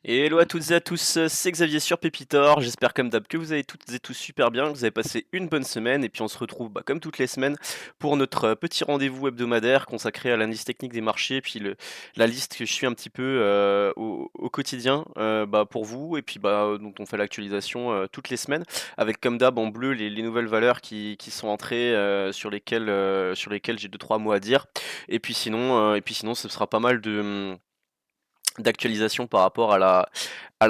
Et hello à toutes et à tous, c'est Xavier sur Pépitor. J'espère comme d'hab que vous allez toutes et tous super bien, que vous avez passé une bonne semaine et puis on se retrouve comme toutes les semaines pour notre petit rendez-vous hebdomadaire consacré à l'analyse technique des marchés, puis la liste que je suis un petit peu au quotidien pour vous et puis dont on fait l'actualisation toutes les semaines avec comme d'hab en bleu les nouvelles valeurs qui sont entrées sur lesquelles j'ai deux trois mots à dire et puis sinon ce sera pas mal d'actualisation par rapport à la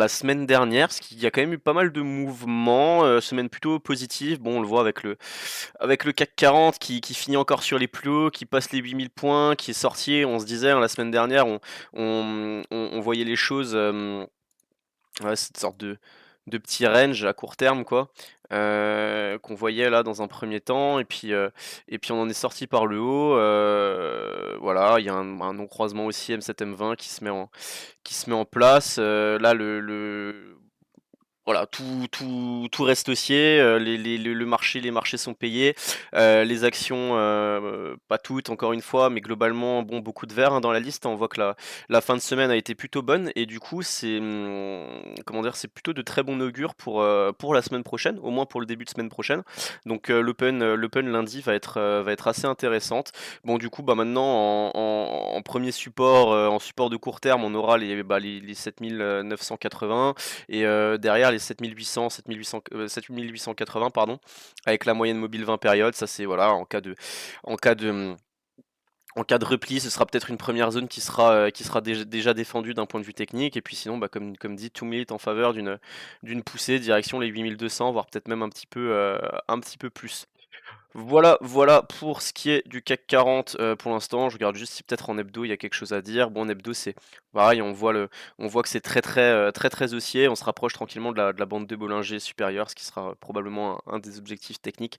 semaine dernière, parce qu'il y a quand même eu pas mal de mouvements, semaine plutôt positive. Bon, on le voit avec le CAC 40 qui finit encore sur les plus hauts, qui passe les 8000 points, qui est sorti. On se disait la semaine dernière, on voyait les choses, ouais, cette sorte de petit range à court terme, quoi, qu'on voyait là dans un premier temps, et puis on en est sorti par le haut. Voilà, il y a un non-croisement aussi M7-M20 qui se met en place. Là, voilà, tout reste haussier, les marchés sont payés, les actions, pas toutes encore une fois, mais globalement, bon, beaucoup de vert dans la liste. On voit que la fin de semaine a été plutôt bonne et du coup, comment dire, c'est plutôt de très bon augure pour la semaine prochaine, au moins pour le début de semaine prochaine. Donc l'open lundi va être assez intéressante. Bon, du coup, maintenant en premier support, en support de court terme, on aura les 7980 et derrière les 7800, 7880 pardon, avec la moyenne mobile 20 périodes. Ça c'est voilà en cas de en cas de repli, ce sera peut-être une première zone qui sera déjà défendue d'un point de vue technique. Et puis sinon, comme dit, tout milite en faveur d'une poussée direction les 8200, voire peut-être même un petit peu plus. Voilà pour ce qui est du CAC 40 pour l'instant. Je regarde juste si peut-être en hebdo il y a quelque chose à dire. Bon, en hebdo c'est pareil, on voit que c'est très très très très haussier. On se rapproche tranquillement de la bande de Bollinger supérieure, ce qui sera probablement un des objectifs techniques.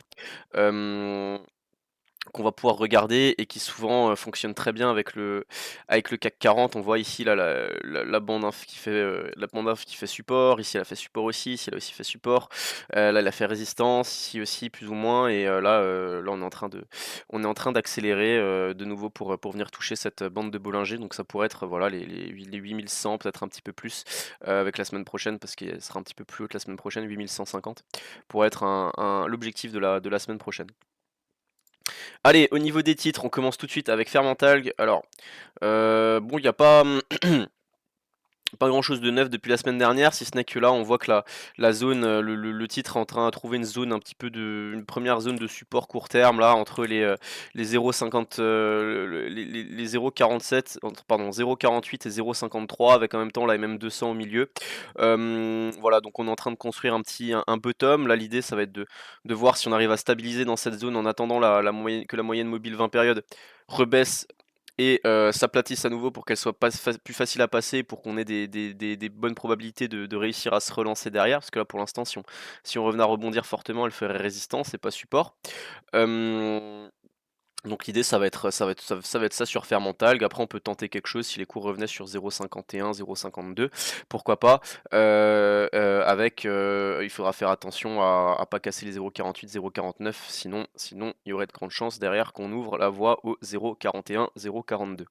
Euh, qu'on va pouvoir regarder et qui souvent fonctionne très bien avec le CAC 40. On voit ici là la bande inf qui fait support, ici elle a fait support aussi, ici elle a aussi fait support, là elle a fait résistance, ici aussi plus ou moins, et là on est en train d'accélérer de nouveau pour venir toucher cette bande de Bollinger. Donc ça pourrait être voilà les 8100, peut-être un petit peu plus avec la semaine prochaine, parce qu'elle sera un petit peu plus haute la semaine prochaine. 8150 pourrait être l'objectif de la semaine prochaine. Allez, au niveau des titres, on commence tout de suite avec Fermentalg. Alors, bon, il n'y a pas grand chose de neuf depuis la semaine dernière, si ce n'est que là, on voit que la zone, le titre est en train de trouver une zone un petit peu une première zone de support court terme, là, entre les 0,50, les 0,47, pardon, 0,48 et 0,53, avec en même temps la MM200 au milieu. Voilà, donc on est en train de construire un bottom. Là, l'idée, ça va être de voir si on arrive à stabiliser dans cette zone en attendant que la moyenne mobile 20 périodes rebaisse et s'aplatisse à nouveau pour qu'elle soit plus facile à passer, pour qu'on ait des bonnes probabilités de réussir à se relancer derrière. Parce que là, pour l'instant, si on revenait à rebondir fortement, elle ferait résistance et pas support. Donc l'idée, ça va être ça sur Fermentalg. Après, on peut tenter quelque chose si les cours revenaient sur 0,51, 0,52, pourquoi pas. Il faudra faire attention à pas casser les 0,48, 0,49, sinon il y aurait de grandes chances derrière qu'on ouvre la voie au 0,41, 0,42.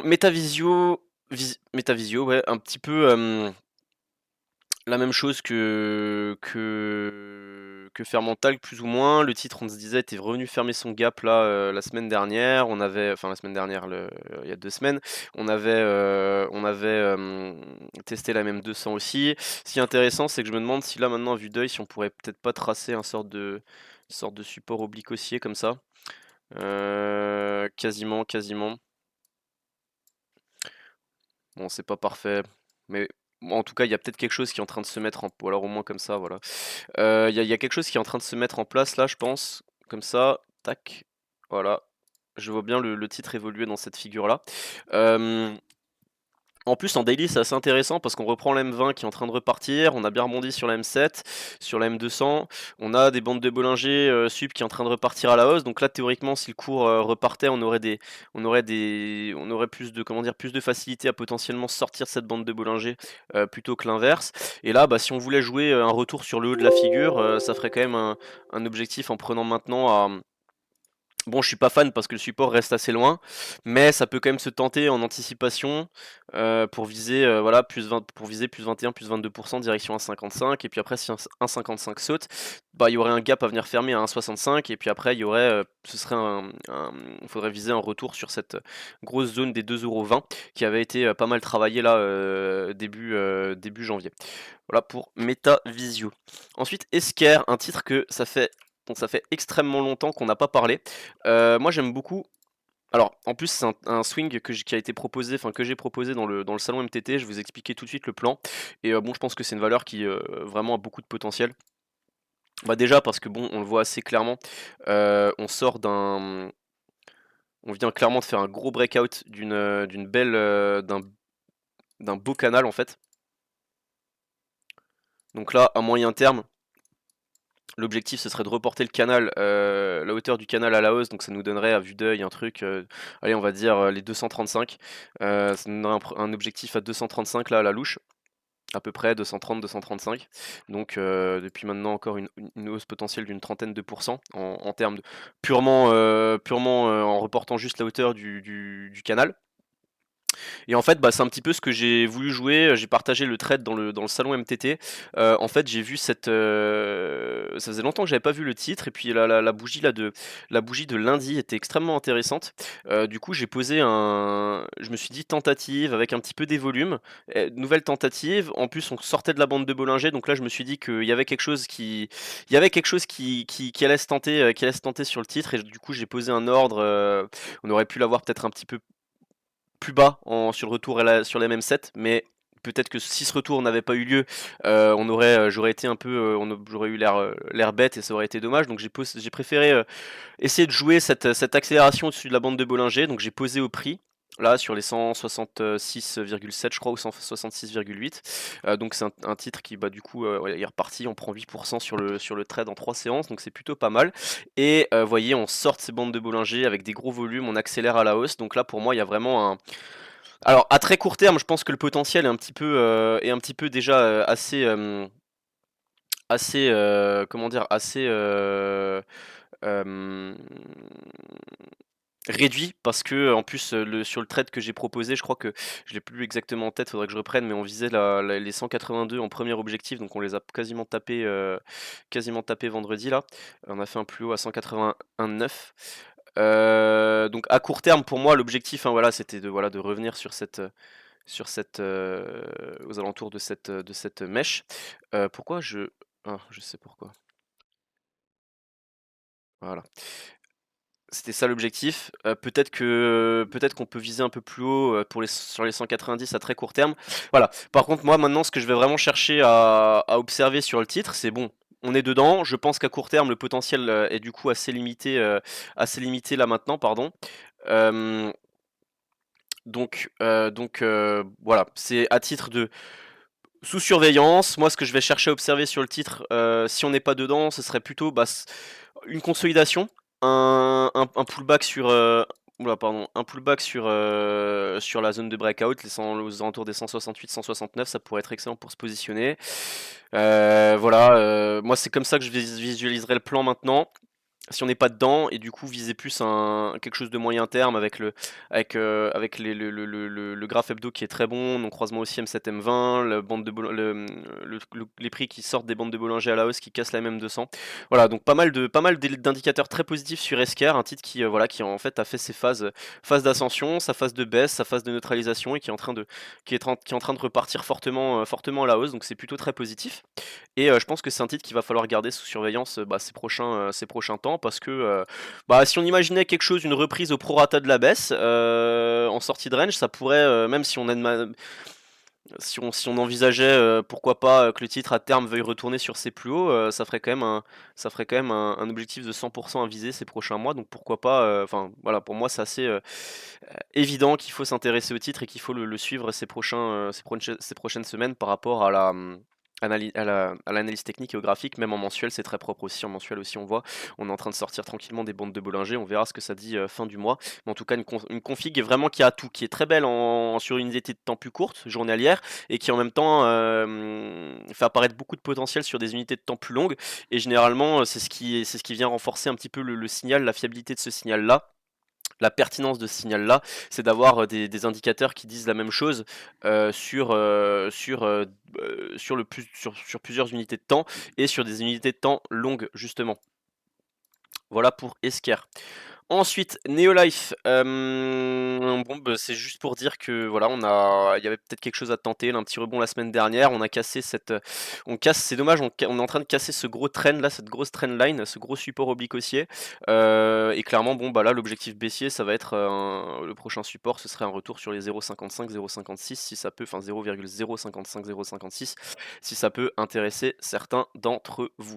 Metavisio, ouais, un petit peu la même chose que Fermental, plus ou moins. Le titre, on se disait, était revenu fermer son gap là la semaine dernière. Enfin la semaine dernière, il y a 2 semaines, on avait testé la même 200 aussi. Ce qui est intéressant, c'est que je me demande si là maintenant, à vue d'œil, si on pourrait peut-être pas tracer une sorte de support oblique haussier comme ça. Quasiment, quasiment. Bon, c'est pas parfait, mais en tout cas, il y a peut-être quelque chose qui est en train de se mettre en, ou alors au moins comme ça, voilà. Il y a quelque chose qui est en train de se mettre en place là, je pense, comme ça, tac, voilà. Je vois bien le titre évoluer dans cette figure-là. En plus, en daily, c'est assez intéressant parce qu'on reprend la M20 qui est en train de repartir. On a bien rebondi sur la M7, sur la M200. On a des bandes de Bollinger Sup qui est en train de repartir à la hausse. Donc là, théoriquement, si le cours repartait, on aurait plus de facilité à potentiellement sortir cette bande de Bollinger plutôt que l'inverse. Et là, si on voulait jouer un retour sur le haut de la figure, ça ferait quand même un objectif en prenant maintenant Bon, je suis pas fan parce que le support reste assez loin, mais ça peut quand même se tenter en anticipation pour viser voilà plus 20, pour viser plus 21, plus 22% direction 1,55 et puis après si 1,55 saute, bah il y aurait un gap à venir fermer à 1,65 et puis après il y aurait ce serait faudrait viser un retour sur cette grosse zone des 2,20 € qui avait été pas mal travaillée là début janvier. Voilà pour MetaVisio. Ensuite, Esker, un titre que ça fait extrêmement longtemps qu'on n'a pas parlé. Moi, j'aime beaucoup. Alors, en plus, c'est un swing qui a été proposé, enfin que j'ai proposé dans le salon MTT. Je vais vous expliquer tout de suite le plan. Et bon, je pense que c'est une valeur qui vraiment a beaucoup de potentiel. Bah déjà parce que bon, on le voit assez clairement. On sort on vient clairement de faire un gros breakout d'une belle, d'un beau canal en fait. Donc là, à moyen terme, l'objectif ce serait de reporter le canal, la hauteur du canal à la hausse, donc ça nous donnerait à vue d'œil un truc, allez on va dire les 235. Ça nous donnerait un objectif à 235 là à la louche, à peu près 230-235. Donc depuis maintenant encore une hausse potentielle d'une trentaine de pourcents en termes de purement en reportant juste la hauteur du canal. Et en fait, bah, c'est un petit peu ce que j'ai voulu jouer. J'ai partagé le trade dans le salon MTT. En fait, j'ai vu ça faisait longtemps que j'avais pas vu le titre. Et puis la bougie de lundi était extrêmement intéressante. Du coup, je me suis dit tentative avec un petit peu des volumes. Nouvelle tentative. En plus, on sortait de la bande de Bollinger. Donc là, je me suis dit qu'il y avait quelque chose qui allait qui allait se tenter sur le titre. Et du coup, j'ai posé un ordre. On aurait pu l'avoir peut-être un petit peu plus bas sur le retour sur les mêmes sets, mais peut-être que si ce retour n'avait pas eu lieu, j'aurais été un peu, j'aurais eu l'air bête et ça aurait été dommage. Donc j'ai préféré essayer de jouer cette accélération au-dessus de la bande de Bollinger. Donc j'ai posé au prix. Là, sur les 166,7, je crois, ou 166,8. Donc, c'est un titre qui, bah, du coup, ouais, il est reparti. On prend 8% sur le trade en 3 séances. Donc, c'est plutôt pas mal. Et vous voyez, on sort de ces bandes de Bollinger avec des gros volumes. On accélère à la hausse. Donc, là, pour moi, il y a vraiment un. Alors, à très court terme, je pense que le potentiel est un petit peu déjà assez. Comment dire assez. Euh, Réduit parce que en plus sur le trade que j'ai proposé, je crois que je l'ai plus exactement en tête, faudrait que je reprenne, mais on visait les 182 en premier objectif, donc on les a quasiment tapé vendredi là. On a fait un plus haut à 181,9. Donc à court terme pour moi l'objectif hein, voilà c'était de revenir sur cette aux alentours de cette mèche. Pourquoi je sais pourquoi. Voilà. C'était ça l'objectif. Peut-être qu'on peut viser un peu plus haut sur les 190 à très court terme. Voilà. Par contre, moi maintenant, ce que je vais vraiment chercher à observer sur le titre, c'est bon. On est dedans. Je pense qu'à court terme, le potentiel est du coup assez limité là maintenant, pardon. Euh, voilà. C'est à titre de sous surveillance. Moi, ce que je vais chercher à observer sur le titre, si on n'est pas dedans, ce serait plutôt bah, une consolidation, un pullback un pullback sur la zone de breakout, aux alentours des 168-169, ça pourrait être excellent pour se positionner. Voilà, moi c'est comme ça que je visualiserai le plan maintenant. Si on n'est pas dedans et du coup viser plus quelque chose de moyen terme avec le graphe hebdo qui est très bon, donc croisement aussi M7 M20, les prix qui sortent des bandes de Bollinger à la hausse qui cassent la MM200. Voilà, donc pas mal d'indicateurs très positifs sur Esker, un titre qui voilà qui en fait a fait ses phases d'ascension, sa phase de baisse, sa phase de neutralisation et qui est en train qui est en train de repartir fortement à la hausse, donc c'est plutôt très positif. Et je pense que c'est un titre qu'il va falloir garder sous surveillance bah, ces prochains temps parce que bah, si on imaginait quelque chose, une reprise au prorata de la baisse en sortie de range, ça pourrait, même si on, si on envisageait pourquoi pas que le titre à terme veuille retourner sur ses plus hauts, ça ferait quand même un objectif de 100% à viser ces prochains mois. Donc pourquoi pas, enfin voilà, pour moi c'est assez évident qu'il faut s'intéresser au titre et qu'il faut le suivre ces prochaines semaines par rapport à à l'analyse technique et au graphique, même en mensuel, c'est très propre aussi. En mensuel aussi, on voit, on est en train de sortir tranquillement des bandes de Bollinger. On verra ce que ça dit fin du mois. Mais en tout cas, une config vraiment qui a tout, qui est très belle sur une unité de temps plus courte, journalière, et qui en même temps fait apparaître beaucoup de potentiel sur des unités de temps plus longues. Et généralement, c'est ce qui vient renforcer un petit peu le signal, la fiabilité de ce signal-là. La pertinence de ce signal-là, c'est d'avoir des indicateurs qui disent la même chose sur plusieurs unités de temps et sur des unités de temps longues, justement. Voilà pour Esker. Ensuite, Neolife, bon, bah, c'est juste pour dire que voilà, il y avait peut-être quelque chose à tenter, là, un petit rebond la semaine dernière, on a cassé c'est dommage, on est en train de casser ce gros trend là, cette grosse trend line, ce gros support oblique haussier, et clairement, bon, bah là, l'objectif baissier, ça va être le prochain support, ce serait un retour sur les 0,55, 0,56 si ça peut, enfin 0,055, 0,56 si ça peut intéresser certains d'entre vous.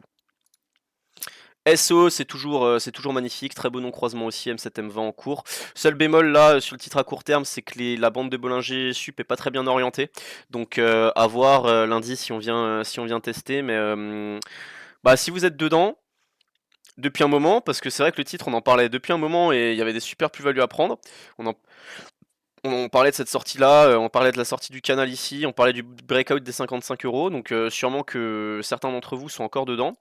SO, c'est toujours magnifique, très beau non-croisement aussi, M7, M20 en cours. Seul bémol là, sur le titre à court terme, c'est que la bande de Bollinger Sup est pas très bien orientée. Donc à voir lundi si on vient tester. Mais bah, si vous êtes dedans, depuis un moment, parce que c'est vrai que le titre, on en parlait depuis un moment et il y avait des super plus-values à prendre. On en, on parlait de cette sortie-là, on parlait de la sortie du canal ici, on parlait du breakout des 55 euros. Donc sûrement que certains d'entre vous sont encore dedans.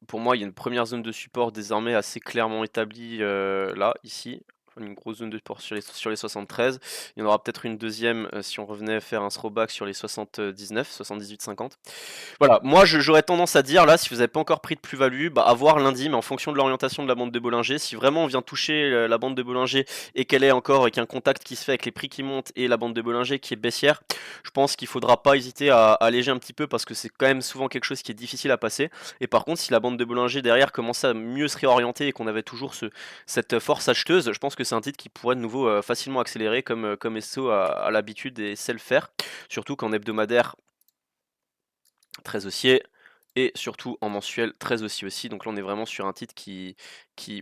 Pour moi, il y a une première zone de support désormais assez clairement établie là, ici. Une grosse zone de support sur les 73. Il y en aura peut-être une deuxième si on revenait faire un throwback sur les 79, 78, 50. Voilà, moi j'aurais tendance à dire là, si vous n'avez pas encore pris de plus-value, bah, à voir lundi, mais en fonction de l'orientation de la bande de Bollinger. Si vraiment on vient toucher la bande de Bollinger et qu'elle est encore avec un contact qui se fait avec les prix qui montent et la bande de Bollinger qui est baissière, je pense qu'il faudra pas hésiter à alléger un petit peu parce que c'est quand même souvent quelque chose qui est difficile à passer. Et par contre, si la bande de Bollinger derrière commençait à mieux se réorienter et qu'on avait toujours cette force acheteuse, je pense que c'est un titre qui pourrait de nouveau facilement accélérer comme SO a l'habitude et sait le faire. Surtout qu'en hebdomadaire, très haussier. Et surtout en mensuel, très haussier aussi. Donc là, on est vraiment sur un titre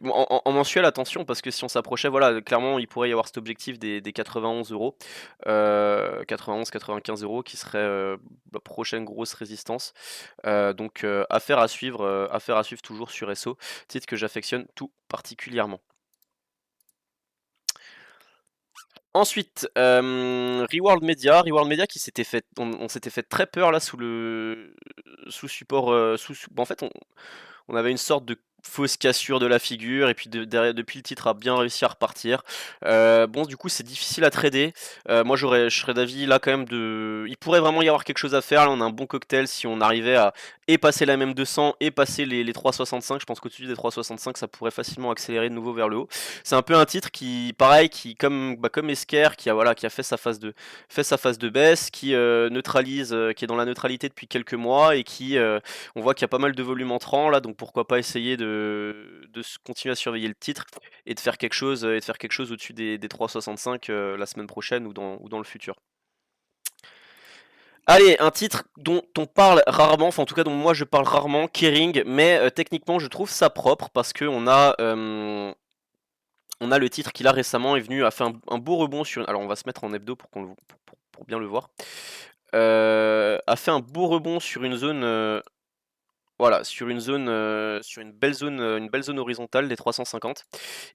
Bon, en mensuel, attention, parce que si on s'approchait, voilà, clairement, il pourrait y avoir cet objectif des 91 euros. 91, 95 euros qui serait la prochaine grosse résistance. Donc, affaire à suivre toujours sur SO. Titre que j'affectionne tout particulièrement. Ensuite, Reworld Media. Reworld Media qui s'était fait, on s'était fait très peur là sous support. En fait, on avait une sorte de fausse cassure de la figure et puis depuis le titre a bien réussi à repartir. Bon, du coup c'est difficile à trader. Moi je serais d'avis là quand même il pourrait vraiment y avoir quelque chose à faire. Là on a un bon cocktail si on arrivait à passer la même 200 et passer les 3,65. Je pense qu'au-dessus des 3,65 ça pourrait facilement accélérer de nouveau vers le haut. C'est un peu un titre qui, pareil, qui comme Esker, qui a fait sa phase de baisse, qui neutralise, qui est dans la neutralité depuis quelques mois et on voit qu'il y a pas mal de volume entrant là, donc pourquoi pas essayer de continuer à surveiller le titre et de faire quelque chose au-dessus des 3,65 la semaine prochaine ou dans le futur. Allez, un titre dont on parle rarement, enfin en tout cas dont moi je parle rarement, Kering, mais techniquement je trouve ça propre parce que on a le titre qui là récemment a fait un beau rebond sur. Alors on va se mettre en hebdo pour bien le voir. A fait un beau rebond sur une zone. Voilà, sur une belle zone horizontale des 350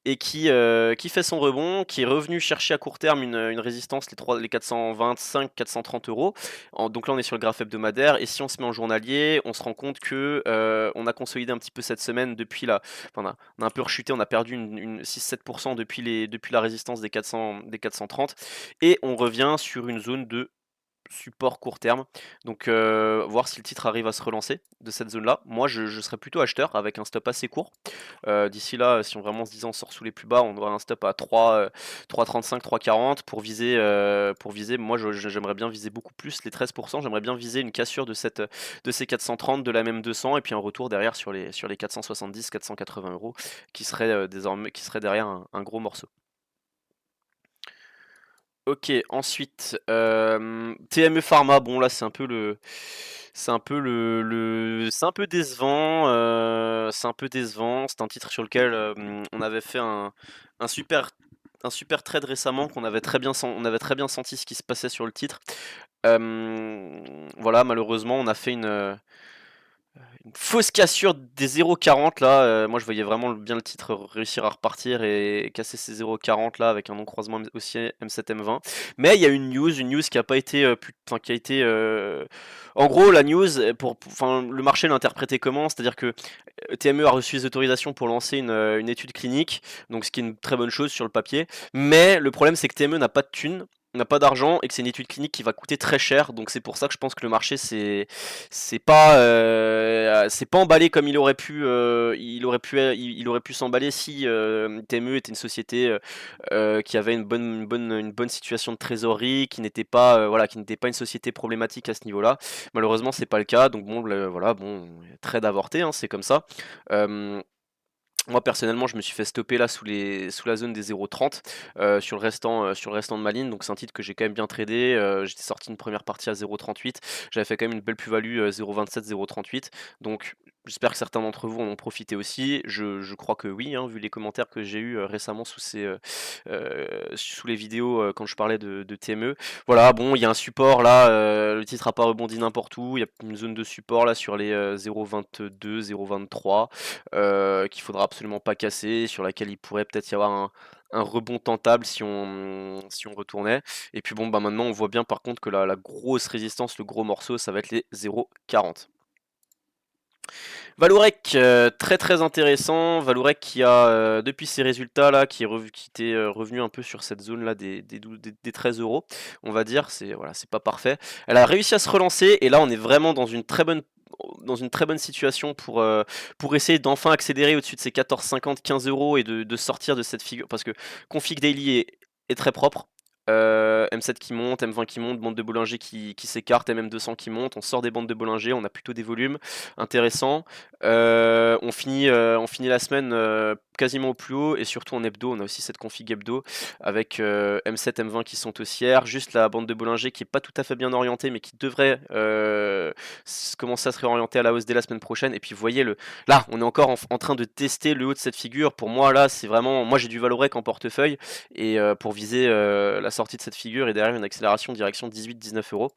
et qui fait son rebond, qui est revenu chercher à court terme une résistance, les 425, 430 euros. Donc là, on est sur le graphe hebdomadaire et si on se met en journalier, on se rend compte que on a consolidé un petit peu cette semaine enfin, on a un peu rechuté, on a perdu une 6-7% depuis la résistance des 430 et on revient sur une zone de support court terme. Donc voir si le titre arrive à se relancer de cette zone-là. Moi, je serais plutôt acheteur avec un stop assez court. D'ici là, si on vraiment se disant on sort sous les plus bas, on aura un stop à 3,35, 3,40 pour viser. Moi, j'aimerais bien viser beaucoup plus les 13%. J'aimerais bien viser une cassure de ces 430, de la même 200 et puis un retour derrière sur les 470, 480 euros qui serait derrière un gros morceau. Ok, ensuite, TME Pharma, bon là c'est un peu décevant, c'est un titre sur lequel on avait fait un super, un super trade récemment on avait très bien senti ce qui se passait sur le titre. Voilà, malheureusement, on a fait une fausse cassure des 0,40 là. Moi, je voyais vraiment bien le titre réussir à repartir et casser ces 0,40 là avec un non-croisement aussi M7 M20. Mais il y a une news qui a pas été, enfin qui a été, en gros, la news, enfin, le marché l'a interprété comment? C'est-à-dire que TME a reçu les autorisations pour lancer une étude clinique, donc ce qui est une très bonne chose sur le papier. Mais le problème, c'est que TME n'a pas de thunes, n'a pas d'argent et que c'est une étude clinique qui va coûter très cher. Donc c'est pour ça que je pense que le marché c'est pas emballé comme il aurait pu s'emballer si TME était une société qui avait une bonne situation de trésorerie, qui n'était pas voilà, qui n'était pas une société problématique à ce niveau-là. Malheureusement, c'est pas le cas. Donc bon, voilà, bon, trade avorté, hein, c'est comme ça. Euh, Moi personnellement, je me suis fait stopper là sous la zone des 0,30 sur le restant de ma ligne. Donc c'est un titre que j'ai quand même bien tradé. J'étais sorti une première partie à 0,38. J'avais fait quand même une belle plus-value 0,27, 0,38. Donc j'espère que certains d'entre vous en ont profité aussi. Je crois que oui, hein, vu les commentaires que j'ai eu récemment sous les vidéos quand je parlais de TME. Voilà, bon, il y a un support là. Le titre n'a pas rebondi n'importe où. Il y a une zone de support là sur les 0,22, 0,23 qu'il faudra absolument pas casser, sur laquelle il pourrait peut-être y avoir un rebond tentable si on retournait. Et puis bon, bah maintenant on voit bien par contre que la grosse résistance, le gros morceau, ça va être les 0,40. Valourec, très très intéressant. Valourec qui a, depuis ses résultats là, qui était revenu un peu sur cette zone là des 13 euros, on va dire. C'est voilà, c'est pas parfait. Elle a réussi à se relancer et là on est vraiment dans une très bonne situation pour essayer d'enfin accélérer au-dessus de ces 14,50, 15 euros et de sortir de cette figure. Parce que Config Daily est très propre. M7 qui monte, M20 qui monte, bande de Bollinger qui s'écarte, MM200 qui monte, on sort des bandes de Bollinger, on a plutôt des volumes intéressants. On finit la semaine quasiment au plus haut et surtout en hebdo, on a aussi cette config hebdo avec M7, M20 qui sont haussières, juste la bande de Bollinger qui est pas tout à fait bien orientée mais qui devrait commencer à se réorienter à la hausse dès la semaine prochaine. Et puis vous voyez, là on est encore en train de tester le haut de cette figure. Pour moi là c'est vraiment, moi j'ai du Valorec en portefeuille et pour viser la sortie de cette figure et derrière une accélération direction 18-19 euros.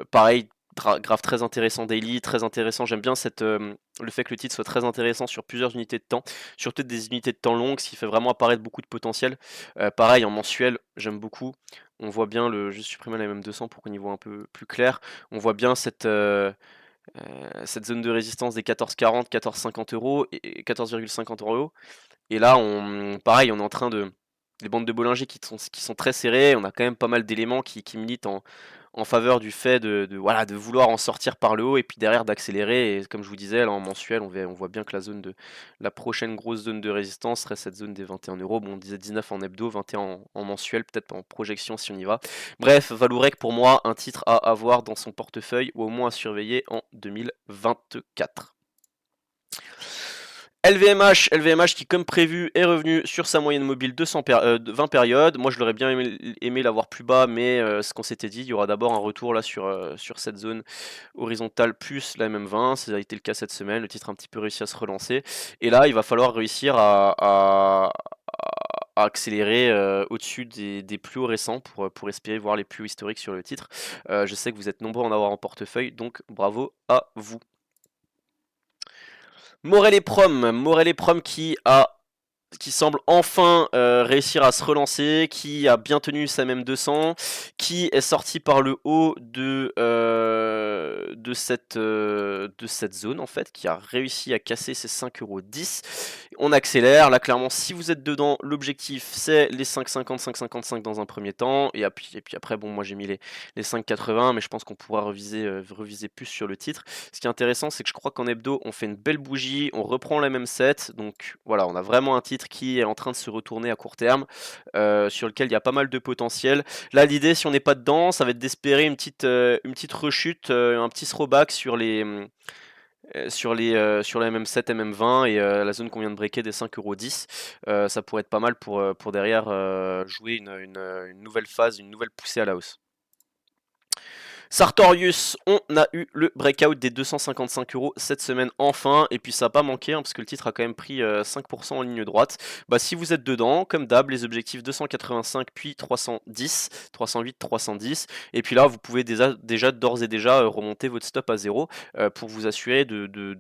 Pareil, graphe très intéressant daily, très intéressant. J'aime bien le fait que le titre soit très intéressant sur plusieurs unités de temps, surtout des unités de temps longues, ce qui fait vraiment apparaître beaucoup de potentiel. Pareil, en mensuel, j'aime beaucoup. On voit bien je supprime la MM200 pour qu'on y voit un peu plus clair. On voit bien cette zone de résistance des 14,40, 14,50 euros et 14,50 euros. Et là, pareil, on est en train de. Les bandes de Bollinger qui sont très serrées, on a quand même pas mal d'éléments qui militent en faveur du fait voilà, de vouloir en sortir par le haut et puis derrière d'accélérer. Et comme je vous disais, là en mensuel, on voit bien que la prochaine grosse zone de résistance serait cette zone des 21 euros. Bon, on disait 19 en hebdo, 21 en mensuel, peut-être en projection si on y va. Bref, Valourec pour moi, un titre à avoir dans son portefeuille ou au moins à surveiller en 2024. LVMH qui comme prévu est revenu sur sa moyenne mobile de 20 périodes. Moi je l'aurais bien aimé l'avoir plus bas, mais ce qu'on s'était dit, il y aura d'abord un retour là sur cette zone horizontale plus la MM20. Ça a été le cas cette semaine, le titre a un petit peu réussi à se relancer. Et là il va falloir réussir à accélérer au-dessus des plus hauts récents pour espérer voir les plus hauts historiques sur le titre. Je sais que vous êtes nombreux à en avoir en portefeuille, donc bravo à vous. Morel et Prom qui semble enfin réussir à se relancer, qui a bien tenu sa même 200, qui est sorti par le haut de cette zone en fait, qui a réussi à casser ses 5,10 €. On accélère, là clairement si vous êtes dedans, l'objectif c'est les 5,50, 5,55 dans un premier temps, et puis après bon moi j'ai mis les 5,80, mais je pense qu'on pourra reviser plus sur le titre. Ce qui est intéressant c'est que je crois qu'en hebdo on fait une belle bougie, on reprend la même set, donc voilà on a vraiment un titre qui est en train de se retourner à court terme, sur lequel il y a pas mal de potentiel. Là l'idée si on n'est pas dedans, ça va être d'espérer une petite rechute, un petit throwback sur les MM7, MM20 et la zone qu'on vient de breaker des 5,10 €. Ça pourrait être pas mal pour derrière jouer une nouvelle phase, une nouvelle poussée à la hausse. Sartorius, on a eu le breakout des 255 € cette semaine enfin, et puis ça n'a pas manqué, hein, parce que le titre a quand même pris 5% en ligne droite. Bah, si vous êtes dedans, comme d'hab, les objectifs 285 puis 310, 308, 310, et puis là vous pouvez déjà d'ores et déjà remonter votre stop à zéro pour vous assurer de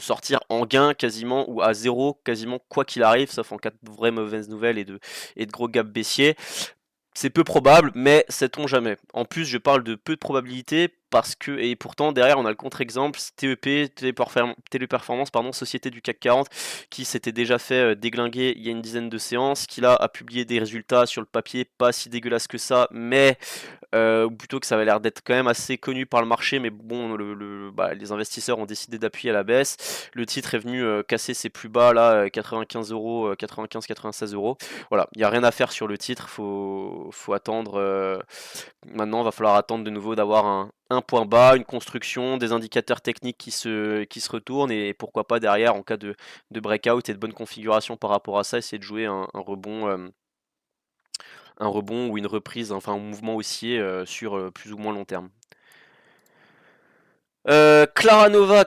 sortir en gain quasiment ou à zéro quasiment quoi qu'il arrive, sauf en cas de vraies mauvaises nouvelles et de gros gaps baissiers. C'est peu probable, mais sait-on jamais. En plus, je parle de peu de probabilité parce que, et pourtant, derrière, on a le contre-exemple, TEP, Téléperformance, pardon, Société du CAC 40, qui s'était déjà fait déglinguer il y a une dizaine de séances, qui là a publié des résultats sur le papier pas si dégueulasses que ça, mais ou plutôt que ça avait l'air d'être quand même assez connu par le marché, mais bon, les investisseurs ont décidé d'appuyer à la baisse. Le titre est venu casser ses plus bas, là, 95 euros, 95-96 euros. Voilà, il n'y a rien à faire sur le titre, faut attendre. Maintenant, il va falloir attendre de nouveau d'avoir un point bas, une construction, des indicateurs techniques qui se retournent, et pourquoi pas derrière, en cas de breakout et de bonne configuration par rapport à ça, essayer de jouer un rebond ou une reprise, enfin un mouvement haussier sur plus ou moins long terme. Claranova,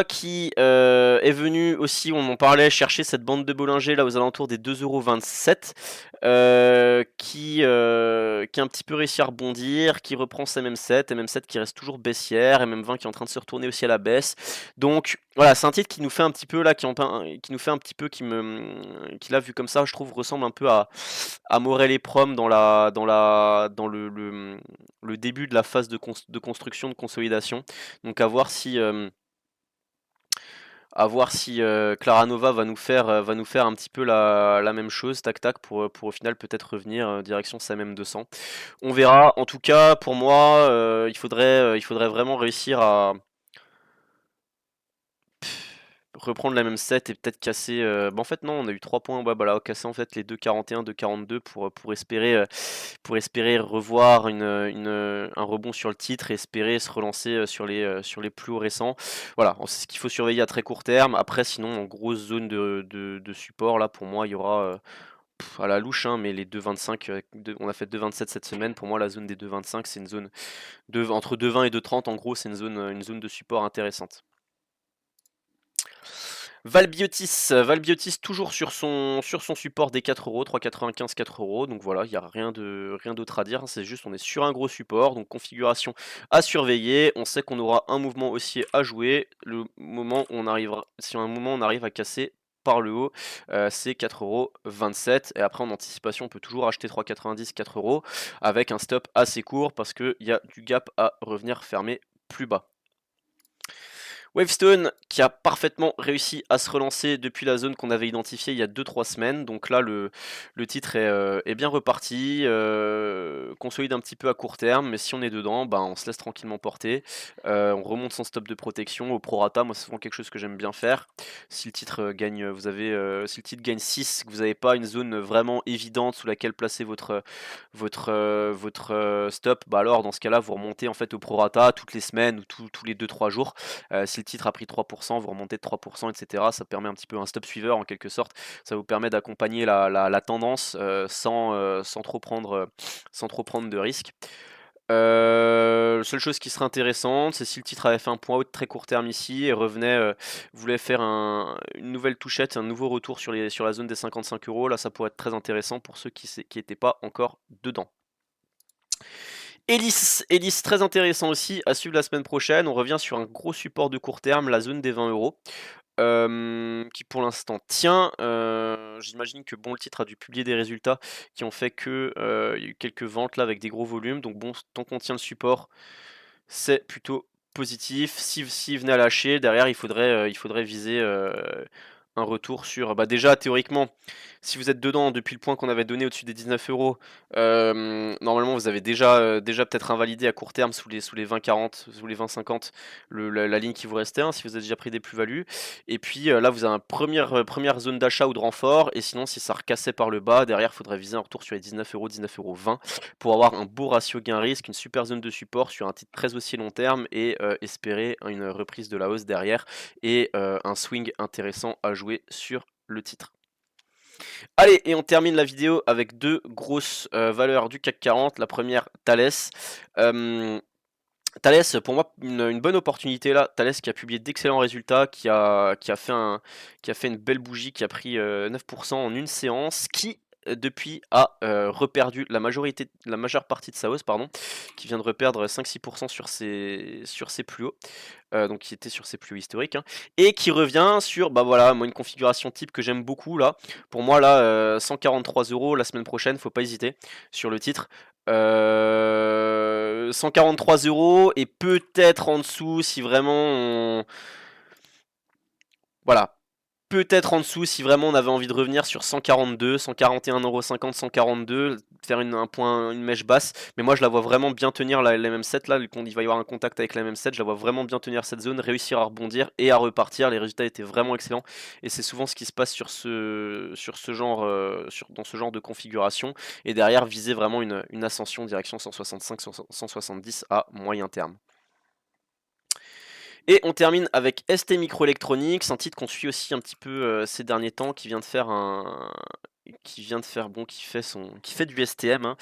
qui est venu aussi, on en parlait, chercher cette bande de Bollinger là aux alentours des 2,27 €, qui a un petit peu réussi à rebondir, qui reprend sa MM7 qui reste toujours baissière, MM20 qui est en train de se retourner aussi à la baisse. Donc voilà, c'est un titre qui nous fait un petit peu là, qui nous fait un petit peu, qui l'a vu comme ça, je trouve, ressemble un peu à Morel et Prom dans le début de la phase de construction, de consolidation. Donc à voir si Claranova va nous faire un petit peu la même chose, tac tac, pour au final peut-être revenir direction sa même 200. On verra. En tout cas, pour moi, il faudrait vraiment réussir à reprendre la même set et peut-être casser. En fait, non, on a eu 3 points. Ouais, voilà, casser en fait les 2,41, 2,42 pour espérer revoir un rebond sur le titre et espérer se relancer sur les plus hauts récents. Voilà, c'est ce qu'il faut surveiller à très court terme. Après, sinon, en grosse zone de support, là, pour moi, il y aura. À la louche, hein, mais les 2,25, on a fait 2,27 cette semaine. Pour moi, la zone des 2,25, c'est une zone entre 2,20 et 2,30. En gros, c'est une zone de support intéressante. Valbiotis toujours sur son support des 4 €, 3,95, 4 €. Donc voilà, il n'y a rien d'autre à dire, hein. C'est juste, on est sur un gros support, donc configuration à surveiller. On sait qu'on aura un mouvement haussier à jouer. Si à un moment on arrive à casser par le haut, c'est 4,27 €. Et après, en anticipation, on peut toujours acheter 3,90, 4 € avec un stop assez court parce qu'il y a du gap à revenir fermer plus bas. Wavestone qui a parfaitement réussi à se relancer depuis la zone qu'on avait identifiée il y a 2-3 semaines. Donc là, le titre est bien reparti, consolide un petit peu à court terme, mais si on est dedans, bah, on se laisse tranquillement porter. On remonte son stop de protection au prorata. Moi, c'est souvent quelque chose que j'aime bien faire. Si le titre gagne, si le titre gagne 6, que vous n'avez pas une zone vraiment évidente sous laquelle placer votre stop, bah alors dans ce cas-là, vous remontez en fait au prorata toutes les semaines ou tous les 2-3 jours. Si le titre a pris 3%, vous remontez de 3%, etc. Ça permet un petit peu un stop suiveur en quelque sorte. Ça vous permet d'accompagner la tendance sans trop prendre de risques. Seule chose qui serait intéressante, c'est si le titre avait fait un point haut de très court terme ici et voulait faire une nouvelle touchette, un nouveau retour sur la zone des 55 €. Là, ça pourrait être très intéressant pour ceux qui n'étaient pas encore dedans. Elis, très intéressant aussi à suivre la semaine prochaine. On revient sur un gros support de court terme, la zone des 20 €, qui pour l'instant tient. J'imagine que le titre a dû publier des résultats qui ont fait que il y a eu quelques ventes là avec des gros volumes. Donc bon, tant qu'on tient le support, c'est plutôt positif. Si venait à lâcher, derrière, il faudrait viser un retour sur. Bah déjà, théoriquement, si vous êtes dedans depuis le point qu'on avait donné au-dessus des 19 €, normalement, vous avez déjà peut-être invalidé à court terme sous les 20-40, sous les 20-50, la ligne qui vous restait, hein, si vous avez déjà pris des plus-values. Et puis là, vous avez une première zone d'achat ou de renfort. Et sinon, si ça recassait par le bas, derrière, il faudrait viser un retour sur les 19 €, 19,20 € pour avoir un beau ratio gain-risque, une super zone de support sur un titre très haussier long terme et espérer une reprise de la hausse derrière et un swing intéressant à jouer sur le titre. Allez, et on termine la vidéo avec deux grosses valeurs du CAC 40. La première, Thales. Thales, pour moi, une bonne opportunité là. Thales qui a publié d'excellents résultats, qui a fait une belle bougie, qui a pris 9% en une séance, qui depuis a reperdu la majeure partie de sa hausse, pardon, qui vient de reperdre 5-6% sur ses plus hauts, donc qui était sur ses plus hauts historiques, hein, et qui revient sur, bah voilà, moi une configuration type que j'aime beaucoup là. Pour moi là, 143 euros la semaine prochaine, faut pas hésiter sur le titre. 143 euros et peut-être en dessous si vraiment voilà, peut-être en dessous si vraiment on avait envie de revenir sur 142, 141,50 142, faire une mèche basse. Mais moi je la vois vraiment bien tenir la MM7 là, il va y avoir un contact avec la MM7, je la vois vraiment bien tenir cette zone, réussir à rebondir et à repartir. Les résultats étaient vraiment excellents et c'est souvent ce qui se passe sur ce genre, dans ce genre de configuration. Et derrière viser vraiment une ascension direction 165, 170 à moyen terme. Et on termine avec ST Microelectronics, un titre qu'on suit aussi un petit peu ces derniers temps, qui vient de faire qui fait du STM, hein,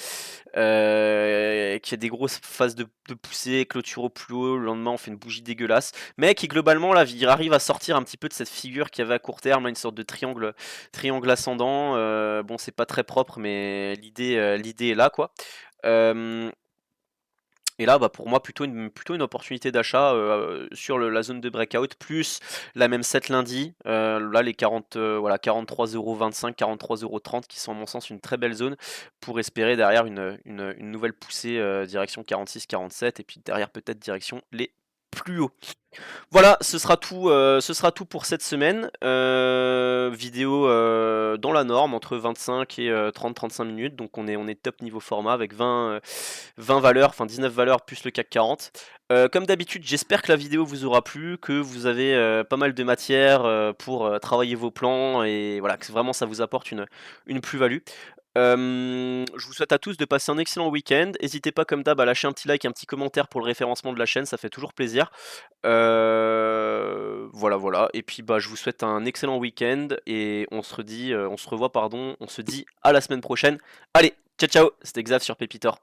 qui a des grosses phases de poussée, clôture au plus haut, le lendemain on fait une bougie dégueulasse, mais qui globalement là arrive à sortir un petit peu de cette figure qu'il y avait à court terme, là, une sorte de triangle ascendant. Bon, c'est pas très propre, mais l'idée est là, quoi. Et là, bah, pour moi, plutôt une opportunité d'achat sur la zone de breakout, plus la même 7 lundi. Là, les 40, voilà, 43,25 43,30 qui sont, à mon sens, une très belle zone pour espérer derrière une nouvelle poussée direction 46-47 et puis derrière peut-être direction les plus hauts. Voilà, ce sera tout pour cette semaine. Vidéo dans la norme, entre 25 et 30-35 minutes. Donc on est top niveau format avec 20 valeurs, enfin 19 valeurs plus le CAC 40. Comme d'habitude, j'espère que la vidéo vous aura plu, que vous avez pas mal de matière pour travailler vos plans et voilà, que vraiment ça vous apporte une plus-value. Je vous souhaite à tous de passer un excellent week-end. N'hésitez pas comme d'hab à lâcher un petit like, un petit commentaire pour le référencement de la chaîne, ça fait toujours plaisir. Voilà. Et puis bah je vous souhaite un excellent week-end et on se revoit, pardon, on se dit à la semaine prochaine. Allez, ciao ciao, c'était Xav sur Pépitor.